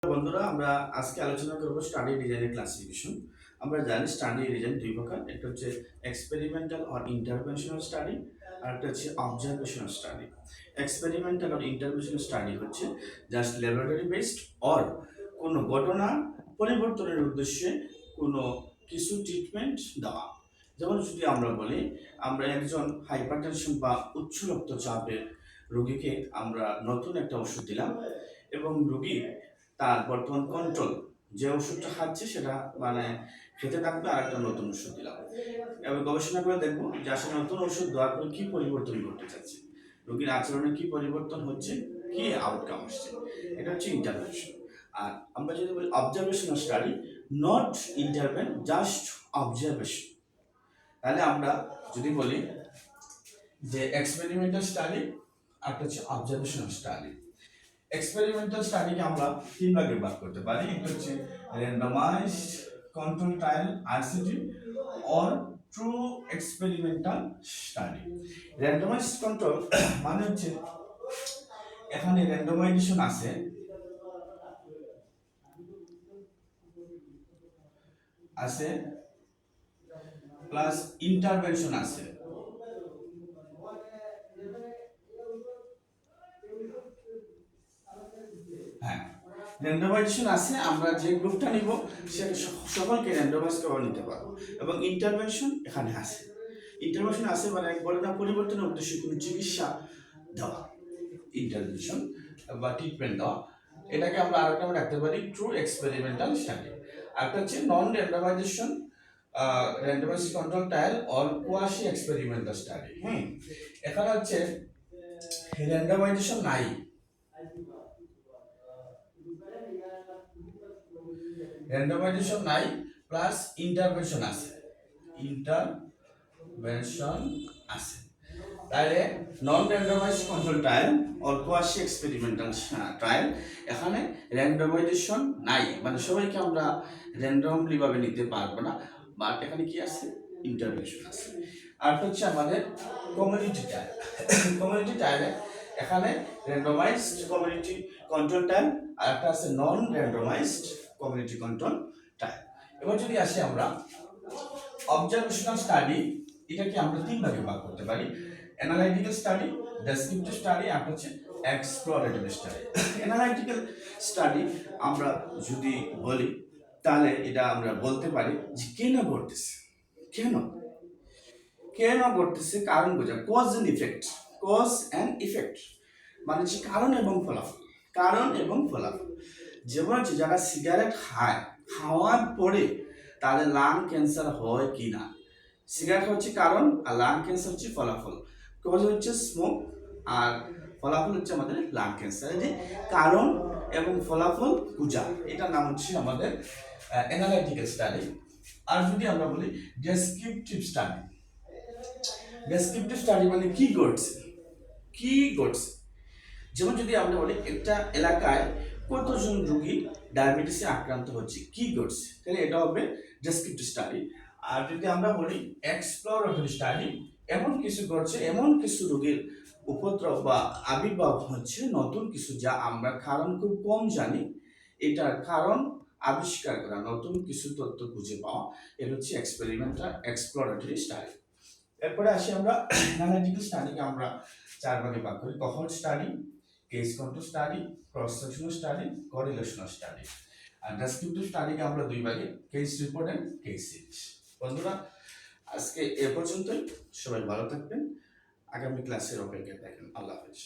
বন্ধুরা, আমরা আজকে আলোচনা করব স্টাডি ডিজাইনের ক্লাসিফিকেশন। আমরা জানি স্টাডি ডিজাইন দুই প্রকার, একটা হচ্ছে এক্সপেরিমেন্টাল অর ইন্টারভেনশনাল স্টাডি, আর একটা হচ্ছে observational study. Experimental or interventional study হচ্ছে জাস্ট ল্যাবরেটরি বেসড অর কোনো ঘটনা পরিবর্তনের উদ্দেশ্যে কোনো কিছু ট্রিটমেন্ট দেওয়া। যেমন যদি আমরা বলি, আমরা একজন হাইপারটেনশন বা উচ্চ রক্তচাপের রোগীকে আমরা নতুন একটা ওষুধ দিলাম এবং রোগী তার বর্তমান কন্ট্রোল, যে ওষুধটা খাচ্ছে সেটা মানে খেতে থাকবে, আর একটা নতুন ওষুধ দিলাম এবং গবেষণা করে দেখবো যে আসলে নতুন ওষুধ দেওয়ার পর কি পরিবর্তন ঘটতে চাচ্ছে, রোগীর আচরণে কি পরিবর্তন হচ্ছে, কি আউটকাম আসছে। এটা হচ্ছে ইন্টারভেনশন। আর আমরা যদি বলি observational study, not intervene, just observation. তাহলে আমরা যদি বলি যে এক্সপেরিমেন্টাল স্টাডি আর হচ্ছে অবজারভেশনাল স্টাডি। এক্সপেরিমেন্টাল স্টাডিকে আমরা তিন ভাগে ভাগ করতে পারি। একটা হচ্ছে randomised control trial RCT or true experimental study. Randomised control মানে হচ্ছে এখানে র্যান্ডমাইজেশন আছে প্লাস ইন্টারভেনশন আছে। হ্যাঁ, র্যান্ডমাইজেশন আছে, আমরা যে গ্রুপটা নিব সেটা সকলকে র্যান্ডমাইজ করে নিতে পারবো। এবং ইন্টারভেনশন এখানে আছে, ইন্টারভেনশন আছে মানে ঘটনা পরিবর্তনের উদ্দেশ্যে কোনো চিকিৎসা দেওয়া, ইন্টারভেনশন বা ট্রিটমেন্ট দেওয়া। এটাকে আমরা আরেকটা রাখতে পারি ট্রু এক্সপেরিমেন্টাল স্টাডি। আরেকটা হচ্ছে non randomization randomize control trial or quasi experimental study. এখানে হচ্ছে র্যান্ডমাইজেশন নাই, র্যান্ডমাইজেশন নাই প্লাস ইন্টারভেনশন আছে, ইন্টারভেনশন আছে। তাহলে non randomize control trial or quasi experimental trial, এখানে র্যান্ডমাইজেশন নাই, মানে সবাইকে আমরা র্যান্ডমলি ভাবে নিতে পারবো না, বাট এখানে কি আছে, ইন্টারভেনশন আছে। আর হচ্ছে আমাদের কমিউনিটি ট্রায়াল। কমিউনিটি ট্রায়ালে এখানে র্যান্ডমাইজড কমিউনিটি কন্ট্রোল ট্রায়াল আর একটা আছে নন র্যান্ডমাইজড কমিউনিটি কন্ট্রোল ট্রায়াল। এবার যদি আসি আমরা অবজারভেশনাল স্টাডি, এটাকে আমরা তিন ভাগে ভাগ করতে পারি: অ্যানালাইটিক্যাল স্টাডি, ডেসক্রিপটিভ স্টাডি আর হচ্ছে এক্সপ্লোরেটরি স্টাডি। অ্যানালাইটিক্যাল স্টাডি আমরা যদি বলি তাহলে এটা আমরা বলতে পারি যে কেন ঘটতেছে, কেন কেন ঘটতেছে, কারণ বোঝা, cause and effect. Cause and effect মানে হচ্ছে কারণ এবং ফলাফল, কারণ এবং ফলাফল। যেমন হচ্ছে যারা সিগারেট খায়, খাওয়ার পরে তাদের লাং ক্যান্সার হয় কি না, সিগারেট হচ্ছে কারণ আর লাং ক্যান্সার হচ্ছে ফলাফল। কজ হচ্ছে স্মোক আর ফলাফল হচ্ছে আমাদের লাং ক্যান্সার। যে কারণ এবং ফলাফল বুঝা, এটার নাম হচ্ছে আমাদের অ্যানালাইটিক্যাল স্টাডি। আর যদি আমরা বলি ডেসক্রিপটিভ স্টাডি, ডেসক্রিপটিভ স্টাডি মানে কি ঘটছে, কি ঘটছে। যেমন যদি আমরা বলি একটা এলাকায় কতজন রোগী ডায়াবেটিসে আক্রান্ত হচ্ছে, কি ঘটছে, তাহলে এটা হবে ডেসক্রিপটিভ স্টাডি। আর যদি আমরা বলি এক্সপ্লোরেটরি স্টাডি, এমন কিছু ঘটছে, এমন কিছু রোগীর উপদ্রব বা আবির্ভাব হচ্ছে, নতুন কিছু যা আমরা কারণ খুব কম জানি, এটার কারণ আবিষ্কার করা, নতুন কিছু তথ্য খুঁজে পাওয়া, এটা হচ্ছে এক্সপ্লোরেটরি স্টাডি। এরপরে আসি আমরা অ্যানালিটিক্যাল স্টাডিকে আমরা চার ভাগে ভাগ করি: cohort study, case control study, cross sectional study, correlational study. আর ডেসক্রিপটিভ স্টাডিকে আমরা দুই ভাগে, case report and case series. বন্ধুরা, আজকে এ পর্যন্তই। সবাই ভালো থাকবেন, আগামী ক্লাসের অপেক্ষায় থাকেন। আল্লাহ হাফেজ।